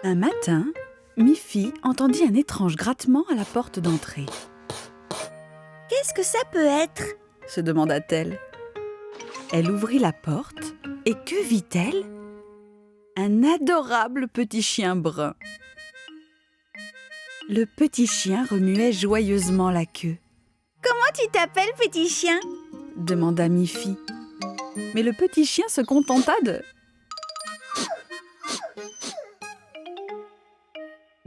Un matin, Miffy entendit un étrange grattement à la porte d'entrée. « Qu'est-ce que ça peut être ?» se demanda-t-elle. Elle ouvrit la porte et que vit-elle ? Un adorable petit chien brun. Le petit chien remuait joyeusement la queue. « Comment tu t'appelles, petit chien ?» demanda Miffy. Mais le petit chien se contenta de...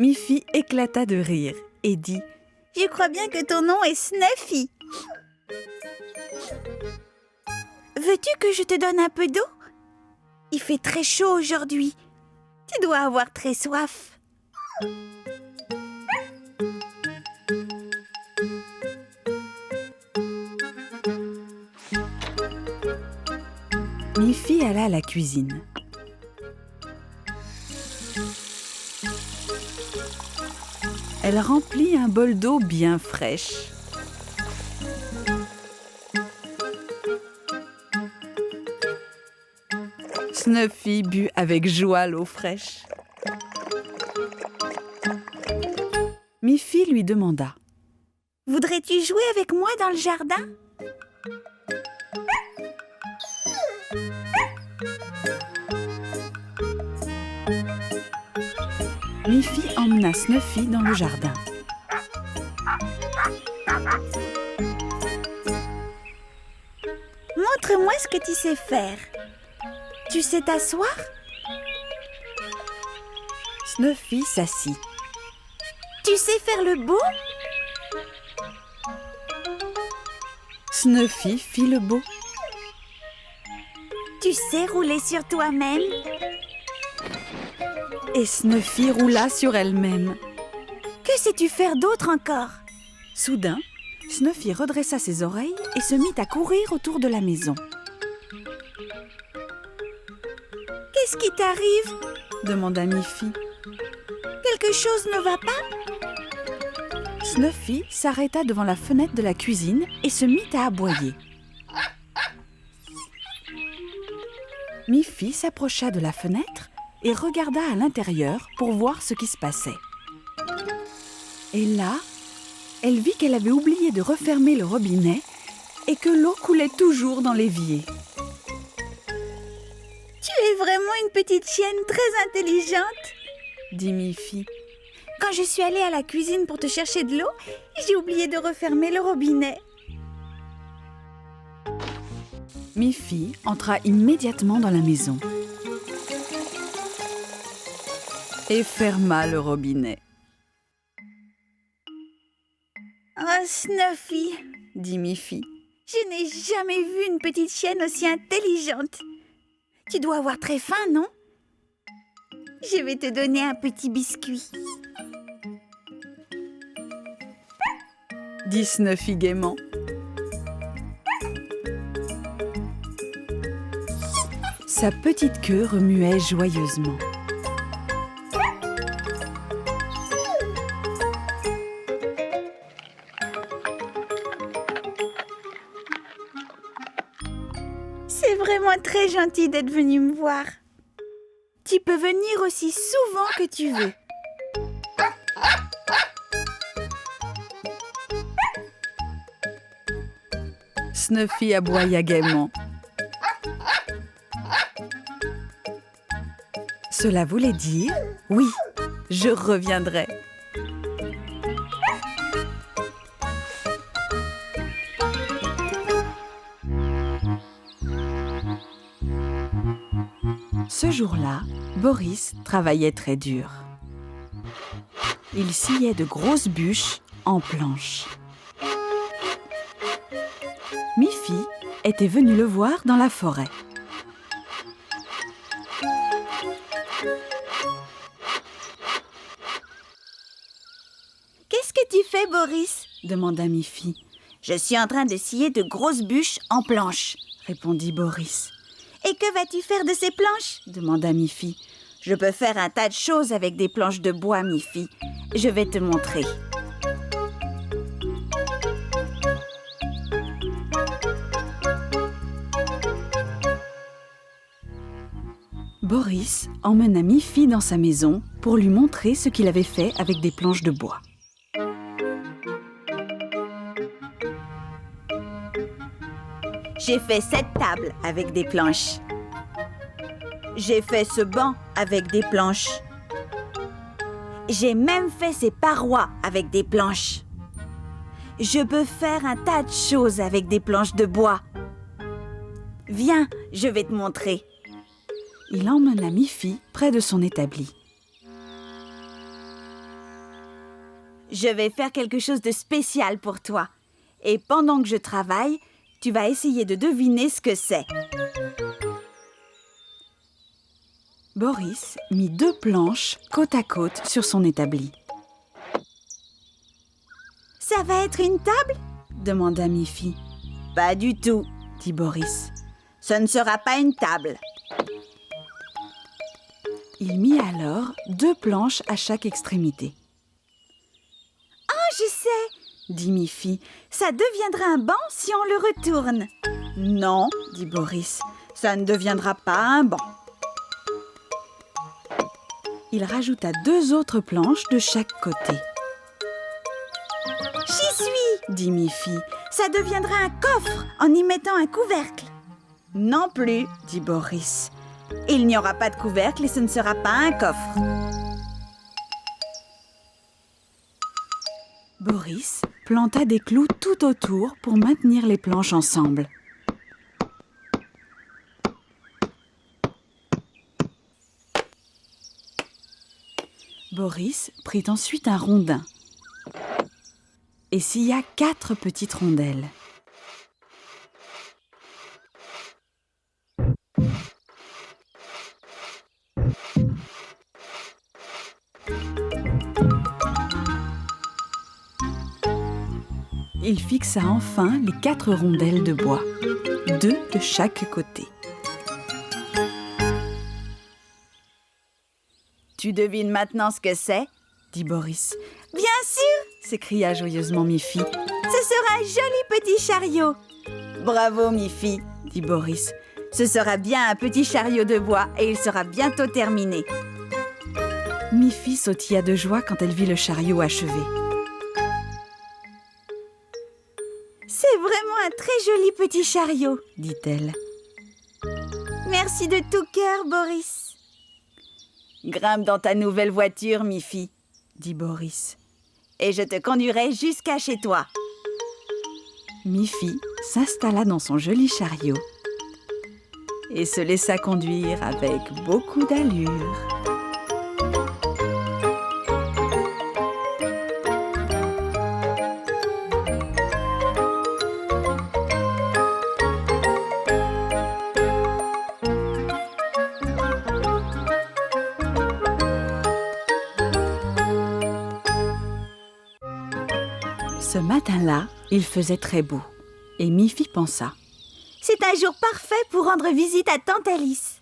Miffy éclata de rire et dit « Je crois bien que ton nom est Snuffy. Veux-tu que je te donne un peu d'eau ? Il fait très chaud aujourd'hui. Tu dois avoir très soif. » Miffy alla à la cuisine. Elle remplit un bol d'eau bien fraîche. Snuffy but avec joie l'eau fraîche. Miffy lui demanda : « Voudrais-tu jouer avec moi dans le jardin ? » Miffy emmena Snuffy dans le jardin. Montre-moi ce que tu sais faire. Tu sais t'asseoir ? Snuffy s'assit. Tu sais faire le beau ? Snuffy fit le beau. Tu sais rouler sur toi-même ? Et Snuffy roula sur elle-même. Que sais-tu faire d'autre encore ? Soudain, Snuffy redressa ses oreilles et se mit à courir autour de la maison. « Qu'est-ce qui t'arrive ?» demanda Miffy. « Quelque chose ne va pas ?» Snuffy s'arrêta devant la fenêtre de la cuisine et se mit à aboyer. Miffy s'approcha de la fenêtre et regarda à l'intérieur pour voir ce qui se passait. Et là, elle vit qu'elle avait oublié de refermer le robinet et que l'eau coulait toujours dans l'évier. « Tu es vraiment une petite chienne très intelligente !» dit Miffy. « Quand je suis allée à la cuisine pour te chercher de l'eau, j'ai oublié de refermer le robinet. » Miffy entra immédiatement dans la maison et ferma le robinet. « Oh, Snuffy !» dit Miffy. « Je n'ai jamais vu une petite chienne aussi intelligente. Tu dois avoir très faim, non ? Je vais te donner un petit biscuit. » dit Snuffy gaiement. Sa petite queue remuait joyeusement. C'est vraiment très gentil d'être venu me voir. Tu peux venir aussi souvent que tu veux. Snuffy aboya gaiement. Cela voulait dire « Oui, je reviendrai ». Ce jour-là, Boris travaillait très dur. Il sciait de grosses bûches en planches. Miffy était venue le voir dans la forêt. « Qu'est-ce que tu fais, Boris ?» demanda Miffy. « Je suis en train de scier de grosses bûches en planches, » répondit Boris. « Et que vas-tu faire de ces planches ?» demanda Miffy. « Je peux faire un tas de choses avec des planches de bois, Miffy. Je vais te montrer. » Boris emmena Miffy dans sa maison pour lui montrer ce qu'il avait fait avec des planches de bois. J'ai fait cette table avec des planches. J'ai fait ce banc avec des planches. J'ai même fait ces parois avec des planches. Je peux faire un tas de choses avec des planches de bois. Viens, je vais te montrer. Il emmena Miffy près de son établi. Je vais faire quelque chose de spécial pour toi. Et pendant que je travaille, tu vas essayer de deviner ce que c'est. Boris mit 2 planches côte à côte sur son établi. « Ça va être une table ?» demanda Miffy. « Pas du tout, » dit Boris. « Ce ne sera pas une table. » Il mit alors 2 planches à chaque extrémité. « Oh, je sais !» dit Miffy. « Ça deviendra un banc si on le retourne. »« Non, » dit Boris, « ça ne deviendra pas un banc. » Il rajouta 2 autres planches de chaque côté. « J'y suis !» dit Miffy. « Ça deviendra un coffre en y mettant un couvercle. »« Non plus, » dit Boris. « Il n'y aura pas de couvercle et ce ne sera pas un coffre. » Boris planta des clous tout autour pour maintenir les planches ensemble. Boris prit ensuite un rondin et scia 4 petites rondelles. Il fixa enfin les 4 rondelles de bois, 2 de chaque côté. « Tu devines maintenant ce que c'est ?» dit Boris. « Bien sûr !» s'écria joyeusement Miffy. « Ce sera un joli petit chariot. »« Bravo Miffy !» dit Boris. « Ce sera bien un petit chariot de bois et il sera bientôt terminé. » Miffy sautilla de joie quand elle vit le chariot achevé. « C'est vraiment un très joli petit chariot, » dit-elle. « Merci de tout cœur, Boris. »« Grimpe dans ta nouvelle voiture, Miffy, » dit Boris. « Et je te conduirai jusqu'à chez toi. » Miffy s'installa dans son joli chariot et se laissa conduire avec beaucoup d'allure. Ce matin-là, il faisait très beau et Miffy pensa: « C'est un jour parfait pour rendre visite à Tante Alice. »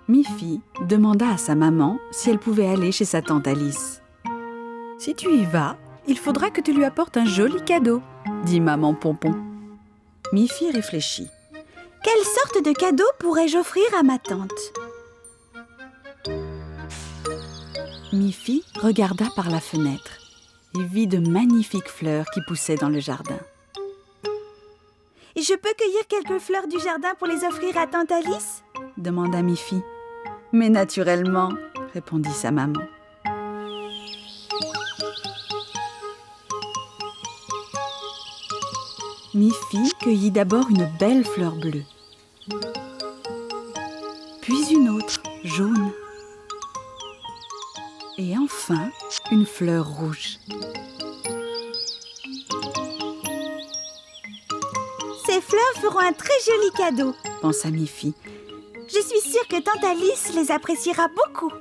Miffy demanda à sa maman si elle pouvait aller chez sa tante Alice. « Si tu y vas, il faudra que tu lui apportes un joli cadeau, » dit maman Pompon. Miffy réfléchit. « Quelle sorte de cadeau pourrais-je offrir à ma tante ?» Miffy regarda par la fenêtre et vit de magnifiques fleurs qui poussaient dans le jardin. « Je peux cueillir quelques fleurs du jardin pour les offrir à Tante Alice ?» demanda Miffy. « Mais naturellement, » répondit sa maman. Miffy cueillit d'abord une belle fleur bleue, puis une autre, jaune, et enfin une fleur rouge. Ces fleurs feront un très joli cadeau, pensa Miffy. Je suis sûre que Tante Alice les appréciera beaucoup.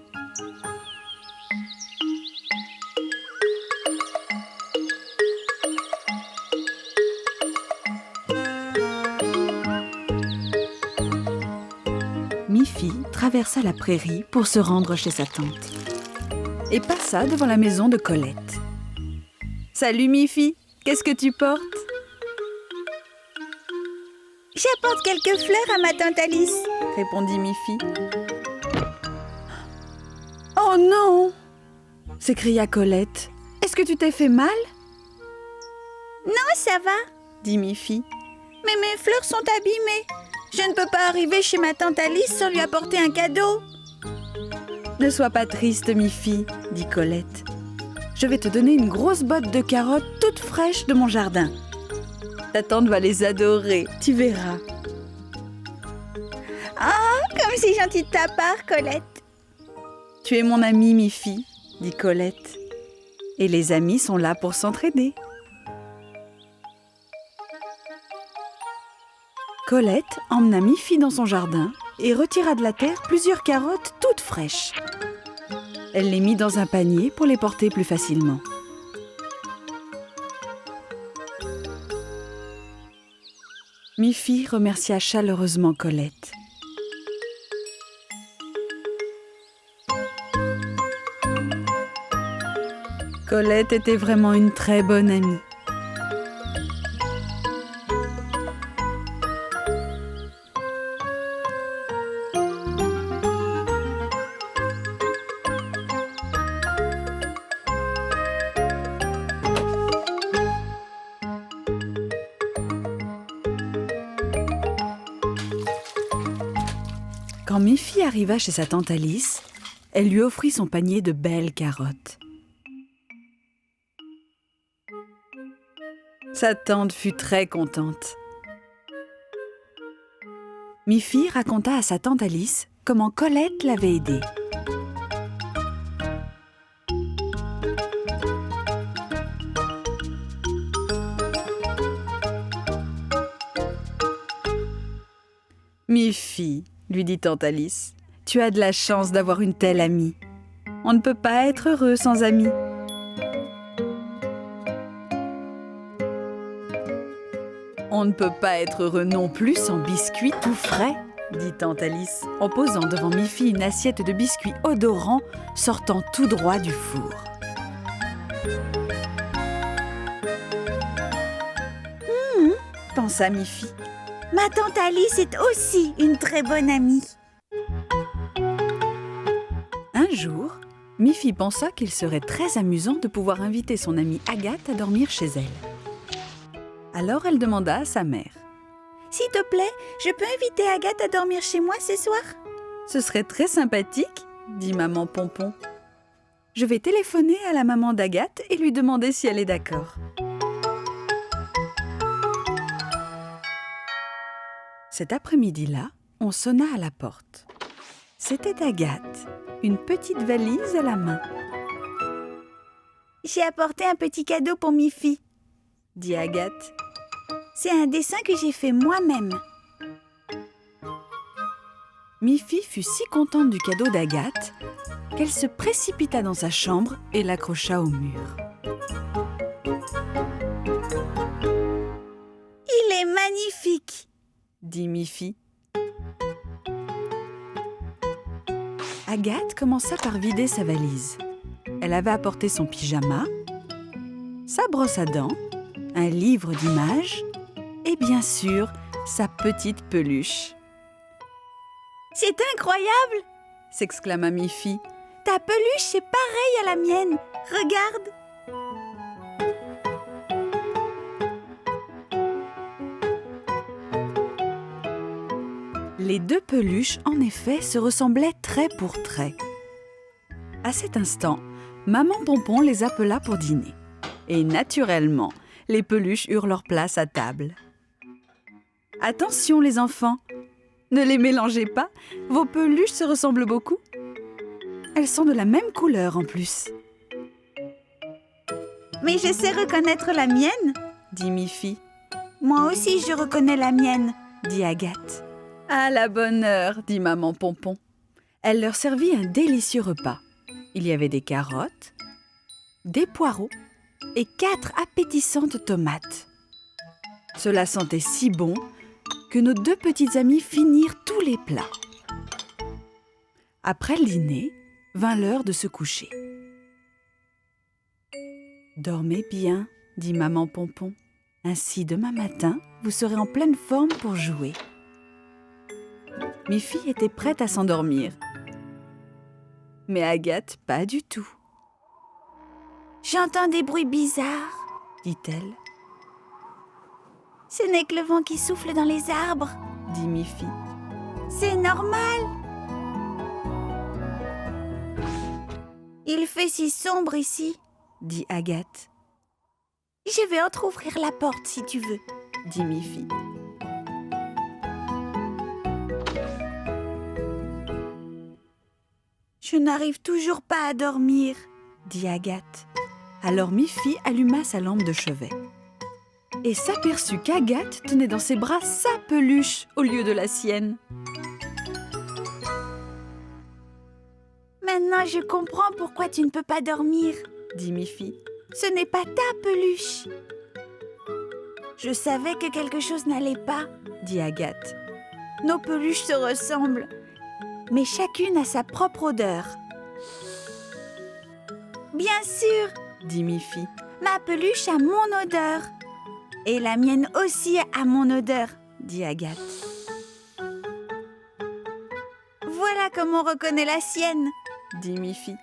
Miffy traversa la prairie pour se rendre chez sa tante et passa devant la maison de Colette. « Salut Miffy, qu'est-ce que tu portes ?» J'apporte quelques fleurs à ma tante Alice, répondit Miffy. Oh non! S'écria Colette. Est-ce que tu t'es fait mal? Non, ça va, dit Miffy. Mais mes fleurs sont abîmées. Je ne peux pas arriver chez ma tante Alice sans lui apporter un cadeau. Ne sois pas triste, Miffy, dit Colette. Je vais te donner une grosse botte de carottes toutes fraîches de mon jardin. Ta tante va les adorer, tu verras. Oh, comme c'est gentil de ta part, Colette. Tu es mon amie, Miffy, dit Colette. Et les amis sont là pour s'entraider. Colette emmena Miffy dans son jardin et retira de la terre plusieurs carottes toutes fraîches. Elle les mit dans un panier pour les porter plus facilement. Miffy remercia chaleureusement Colette. Colette était vraiment une très bonne amie. Quand Miffy arriva chez sa tante Alice, elle lui offrit son panier de belles carottes. Sa tante fut très contente. Miffy raconta à sa tante Alice comment Colette l'avait aidée. Miffy, lui dit tante Alice, tu as de la chance d'avoir une telle amie. On ne peut pas être heureux sans amis. On ne peut pas être heureux non plus sans biscuits tout frais, dit tante Alice, en posant devant Miffy une assiette de biscuits odorants sortant tout droit du four. Pensa Miffy. Ma tante Alice est aussi une très bonne amie. Un jour, Miffy pensa qu'il serait très amusant de pouvoir inviter son amie Agathe à dormir chez elle. Alors elle demanda à sa mère. « S'il te plaît, je peux inviter Agathe à dormir chez moi ce soir ?» « Ce serait très sympathique, » dit maman Pompon. « Je vais téléphoner à la maman d'Agathe et lui demander si elle est d'accord. » Cet après-midi-là, on sonna à la porte. C'était Agathe, une petite valise à la main. « J'ai apporté un petit cadeau pour Miffy, » dit Agathe. « C'est un dessin que j'ai fait moi-même. » Miffy fut si contente du cadeau d'Agathe qu'elle se précipita dans sa chambre et l'accrocha au mur. « Il est magnifique !» dit Miffy. Agathe commença par vider sa valise. Elle avait apporté son pyjama, sa brosse à dents, un livre d'images et bien sûr, sa petite peluche. « C'est incroyable !» s'exclama Miffy. « Ta peluche, c'est pareil à la mienne. Regarde !» Les deux peluches, en effet, se ressemblaient trait pour trait. À cet instant, maman Pompon les appela pour dîner. Et naturellement, les peluches eurent leur place à table. Attention les enfants, ne les mélangez pas, vos peluches se ressemblent beaucoup. Elles sont de la même couleur en plus. « Mais je sais reconnaître la mienne, » dit Miffy. « Moi aussi je reconnais la mienne, » dit Agathe. À la bonne heure, dit maman Pompon. Elle leur servit un délicieux repas. Il y avait des carottes, des poireaux et 4 appétissantes tomates. Cela sentait si bon que nos deux petites amies finirent tous les plats. Après le dîner, vint l'heure de se coucher. « Dormez bien, dit maman Pompon. Ainsi, demain matin, vous serez en pleine forme pour jouer. Miffy était prête à s'endormir. Mais Agathe, pas du tout. J'entends des bruits bizarres, dit-elle. Ce n'est que le vent qui souffle dans les arbres, dit Miffy. C'est normal. Il fait si sombre ici, dit Agathe. Je vais entrouvrir la porte si tu veux, dit Miffy. Je n'arrive toujours pas à dormir, dit Agathe. Alors Miffy alluma sa lampe de chevet et s'aperçut qu'Agathe tenait dans ses bras sa peluche au lieu de la sienne. Maintenant je comprends pourquoi tu ne peux pas dormir, dit Miffy. Ce n'est pas ta peluche. Je savais que quelque chose n'allait pas, dit Agathe. Nos peluches se ressemblent, mais chacune a sa propre odeur. Bien sûr, dit Miffy. Ma peluche a mon odeur. Et la mienne aussi a mon odeur, dit Agathe. Voilà comment on reconnaît la sienne, dit Miffy.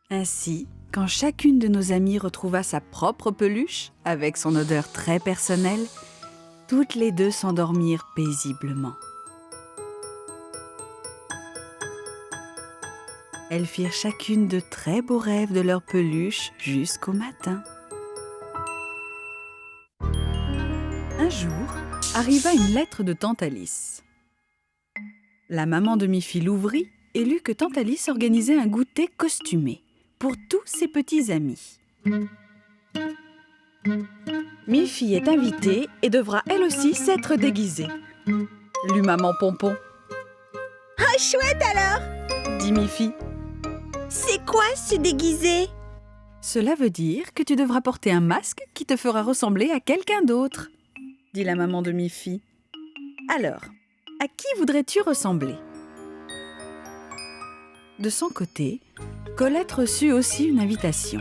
Ainsi, quand chacune de nos amies retrouva sa propre peluche, avec son odeur très personnelle, toutes les deux s'endormirent paisiblement. Elles firent chacune de très beaux rêves de leur peluche jusqu'au matin. Un jour, arriva une lettre de Tante Alice. La maman de Miffy l'ouvrit et lut que Tante Alice organisait un goûter costumé pour tous ses petits amis. Miffy est invitée et devra elle aussi s'être déguisée, lut maman Pompon. Ah, chouette alors, dit Miffy. C'est quoi se déguiser? Cela veut dire que tu devras porter un masque qui te fera ressembler à quelqu'un d'autre, dit la maman de Miffy. Alors, à qui voudrais-tu ressembler? De son côté, Colette reçut aussi une invitation.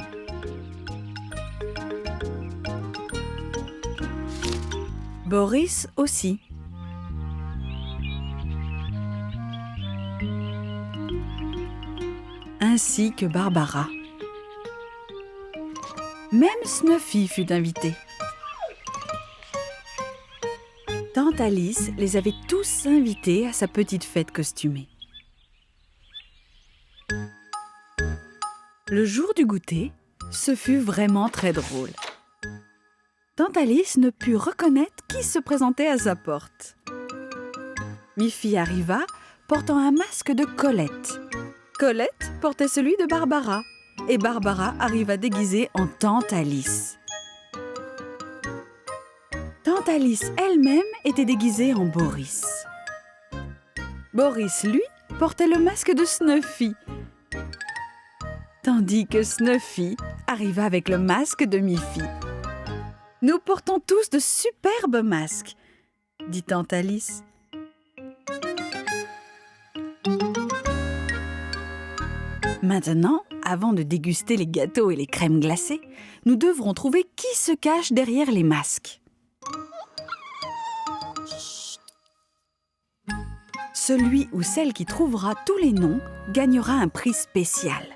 Boris aussi. Ainsi que Barbara. Même Snuffy fut invitée. Tante Alice les avait tous invités à sa petite fête costumée. Le jour du goûter, ce fut vraiment très drôle. Tante Alice ne put reconnaître qui se présentait à sa porte. Miffy arriva portant un masque de Colette. Colette portait celui de Barbara et Barbara arriva déguisée en Tante Alice. Tante Alice elle-même était déguisée en Boris. Boris, lui, portait le masque de Snuffy, tandis que Snuffy arriva avec le masque de Miffy. « Nous portons tous de superbes masques, » dit Tante Alice. Maintenant, avant de déguster les gâteaux et les crèmes glacées, nous devrons trouver qui se cache derrière les masques. Celui ou celle qui trouvera tous les noms gagnera un prix spécial.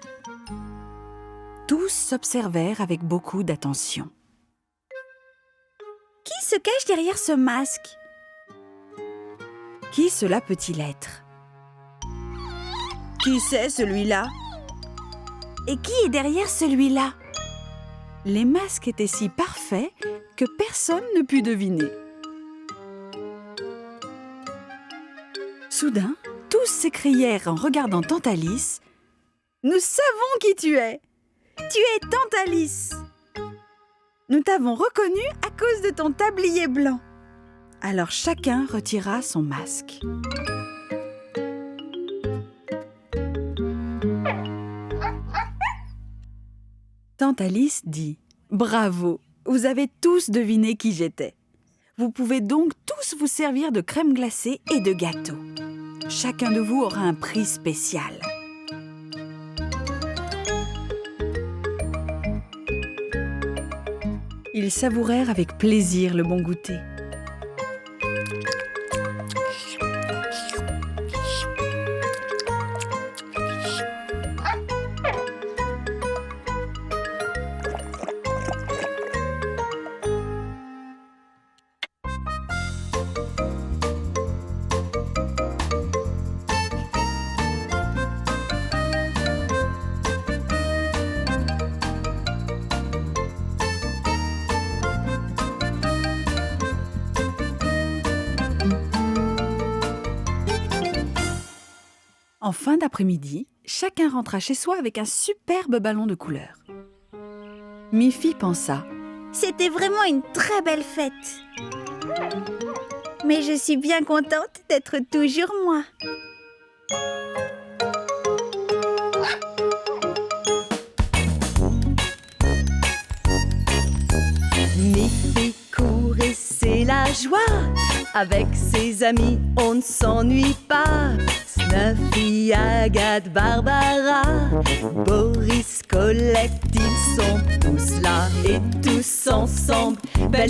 Tous s'observèrent avec beaucoup d'attention. Qui se cache derrière ce masque? Qui cela peut-il être? Qui c'est celui-là? Et qui est derrière celui-là? Les masques étaient si parfaits que personne ne put deviner. Soudain, tous s'écrièrent en regardant Tante Alice « Nous savons qui tu es! Tu es Tante Alice! Nous t'avons reconnue à cause de ton tablier blanc. » Alors chacun retira son masque. Tante Alice dit « Bravo, vous avez tous deviné qui j'étais. Vous pouvez donc tous vous servir de crème glacée et de gâteaux. Chacun de vous aura un prix spécial. » Ils savourèrent avec plaisir le bon goûter. En fin d'après-midi, chacun rentra chez soi avec un superbe ballon de couleur. Miffy pensa: C'était vraiment une très belle fête. Mais je suis bien contente d'être toujours moi. Miffy court et c'est la joie. Avec ses amis, on ne s'ennuie pas. Snuffy, Agathe, Barbara, Boris, Colette, ils sont tous là. Et tous ensemble, belle